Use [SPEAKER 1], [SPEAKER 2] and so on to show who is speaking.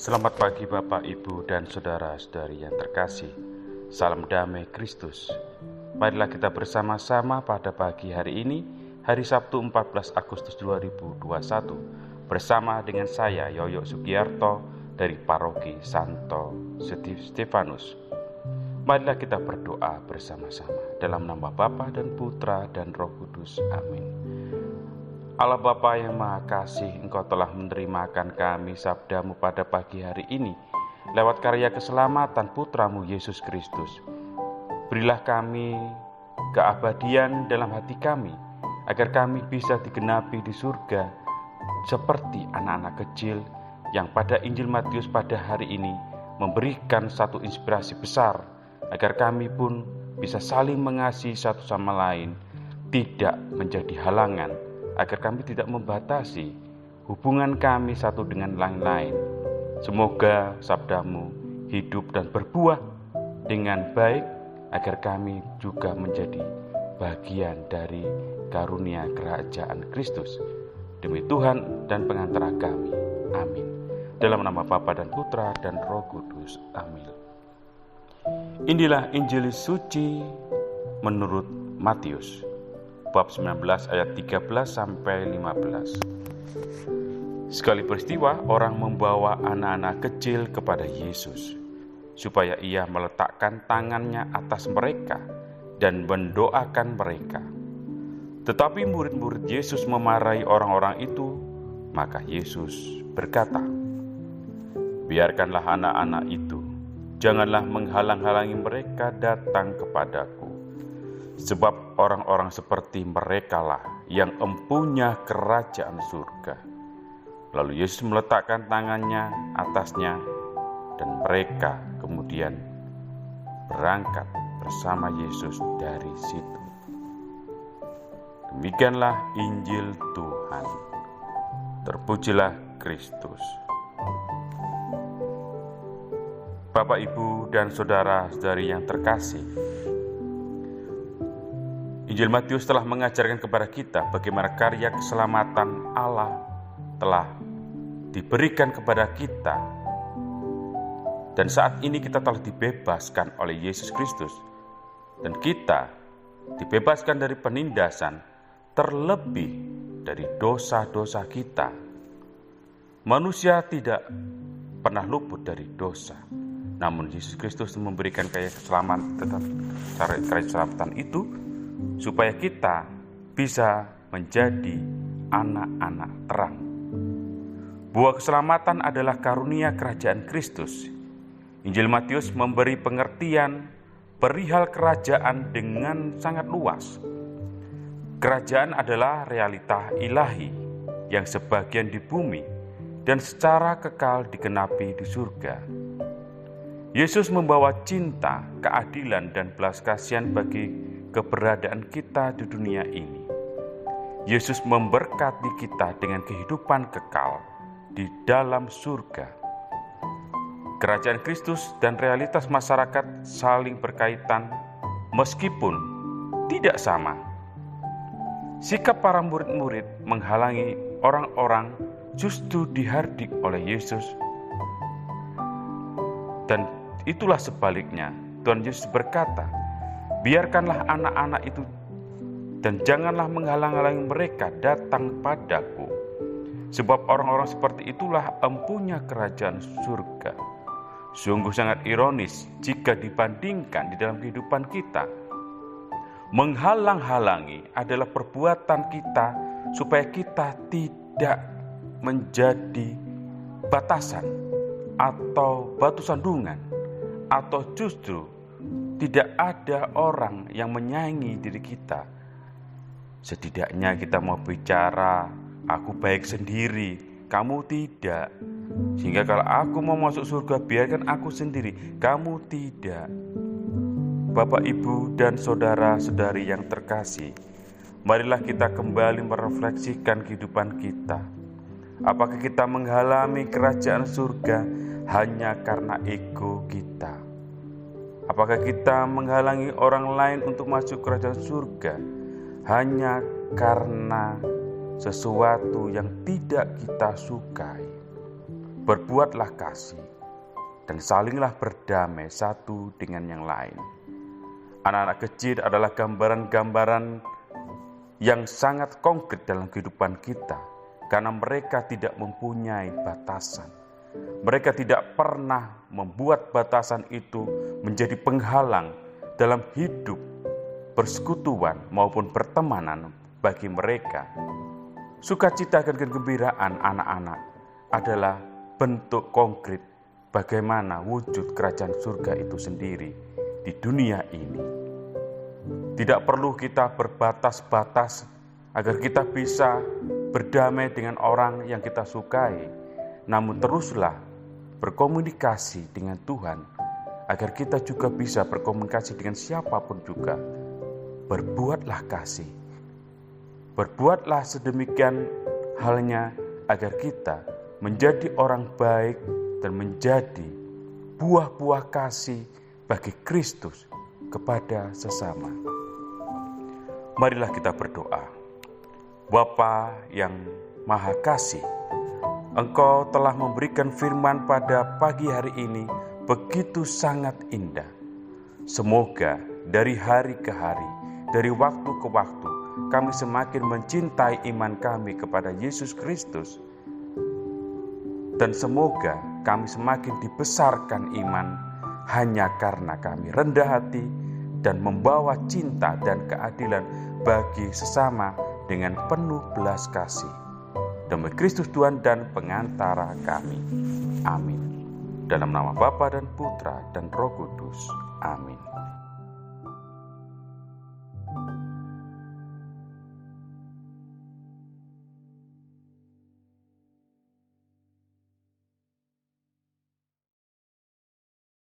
[SPEAKER 1] Selamat pagi Bapak, Ibu, dan saudara-saudari yang terkasih. Salam damai Kristus. Marilah kita bersama-sama pada pagi hari ini, hari Sabtu 14 Agustus 2021, bersama dengan saya Yoyo Sugiarto dari Paroki Santo Stefanus. Marilah kita berdoa bersama-sama dalam nama Bapa dan Putra dan Roh Kudus. Amin. Allah Bapa yang Maha Kasih, Engkau telah menerimakan kami sabdamu pada pagi hari ini lewat karya keselamatan Putramu Yesus Kristus. Berilah kami keabadian dalam hati kami, agar kami bisa digenapi di surga seperti anak-anak kecil yang pada Injil Matius pada hari ini memberikan satu inspirasi besar, agar kami pun bisa saling mengasihi satu sama lain, tidak menjadi halangan, agar kami tidak membatasi hubungan kami satu dengan lain-lain. Semoga sabdamu hidup dan berbuah dengan baik, agar kami juga menjadi bagian dari karunia kerajaan Kristus. Demi Tuhan dan pengantara kami. Amin. Dalam nama Bapa dan Putra dan Roh Kudus. Amin. Inilah Injil suci menurut Matius, bab 19 ayat 13 sampai 15. Sekali peristiwa, orang membawa anak-anak kecil kepada Yesus, supaya ia meletakkan tangannya atas mereka dan mendoakan mereka. Tetapi murid-murid Yesus memarahi orang-orang itu, maka Yesus berkata, "Biarkanlah anak-anak itu, janganlah menghalang-halangi mereka datang kepadaku. Sebab orang-orang seperti merekalah yang empunya kerajaan surga." Lalu Yesus meletakkan tangannya atasnya, dan mereka kemudian berangkat bersama Yesus dari situ. Demikianlah Injil Tuhan. Terpujilah Kristus. Bapak, Ibu, dan saudara-saudari yang terkasih, Injil Matius telah mengajarkan kepada kita bagaimana karya keselamatan Allah telah diberikan kepada kita. Dan saat ini kita telah dibebaskan oleh Yesus Kristus. Dan kita dibebaskan dari penindasan, terlebih dari dosa-dosa kita. Manusia tidak pernah luput dari dosa. Namun Yesus Kristus memberikan karya keselamatan itu supaya kita bisa menjadi anak-anak terang. Buah keselamatan adalah karunia kerajaan Kristus. Injil Matius memberi pengertian perihal kerajaan dengan sangat luas. Kerajaan adalah realita ilahi yang sebagian di bumi dan secara kekal digenapi di surga. Yesus membawa cinta, keadilan, dan belas kasihan bagi keberadaan kita di dunia ini. Yesus memberkati kita dengan kehidupan kekal di dalam surga. Kerajaan Kristus dan realitas masyarakat saling berkaitan meskipun tidak sama. Sikap para murid-murid menghalangi orang-orang justru dihardik oleh Yesus. Dan itulah sebaliknya. Tuhan Yesus berkata, "Biarkanlah anak-anak itu dan janganlah menghalang-halangi mereka datang padaku. Sebab orang-orang seperti itulah empunya kerajaan surga." Sungguh sangat ironis jika dibandingkan di dalam kehidupan kita. Menghalang-halangi adalah perbuatan kita supaya kita tidak menjadi batasan atau batu sandungan, atau justru tidak ada orang yang menyayangi diri kita. Setidaknya kita mau bicara, "Aku baik sendiri, kamu tidak. Sehingga kalau aku mau masuk surga, biarkan aku sendiri, kamu tidak." Bapak, Ibu, dan saudara-saudari yang terkasih, marilah kita kembali merefleksikan kehidupan kita. Apakah kita menghalangi kerajaan surga hanya karena ego kita? Apakah kita menghalangi orang lain untuk masuk kerajaan surga hanya karena sesuatu yang tidak kita sukai? berbuatlah kasih, dan salinglah berdamai satu dengan yang lain. Anak-anak kecil adalah gambaran-gambaran yang sangat konkret dalam kehidupan kita, karena mereka tidak mempunyai batasan. Mereka tidak pernah membuat batasan itu menjadi penghalang dalam hidup, persekutuan maupun pertemanan bagi mereka. Sukacita dan kegembiraan anak-anak adalah bentuk konkret bagaimana wujud kerajaan surga itu sendiri di dunia ini. Tidak perlu kita berbatas-batas agar kita bisa berdamai dengan orang yang kita sukai, namun teruslah berkomunikasi dengan Tuhan agar kita juga bisa berkomunikasi dengan siapapun juga. Berbuatlah kasih. Berbuatlah sedemikian halnya agar kita menjadi orang baik dan menjadi buah-buah kasih bagi Kristus kepada sesama. Marilah kita berdoa. Bapa yang Maha Kasih, Engkau telah memberikan firman pada pagi hari ini begitu sangat indah. Semoga dari hari ke hari, dari waktu ke waktu, kami semakin mencintai iman kami kepada Yesus Kristus. Dan semoga kami semakin dibesarkan iman hanya karena kami rendah hati dan membawa cinta dan keadilan bagi sesama dengan penuh belas kasih. Demi Kristus Tuhan dan pengantara kami. Amin. Dalam nama Bapa dan Putra dan Roh Kudus. Amin.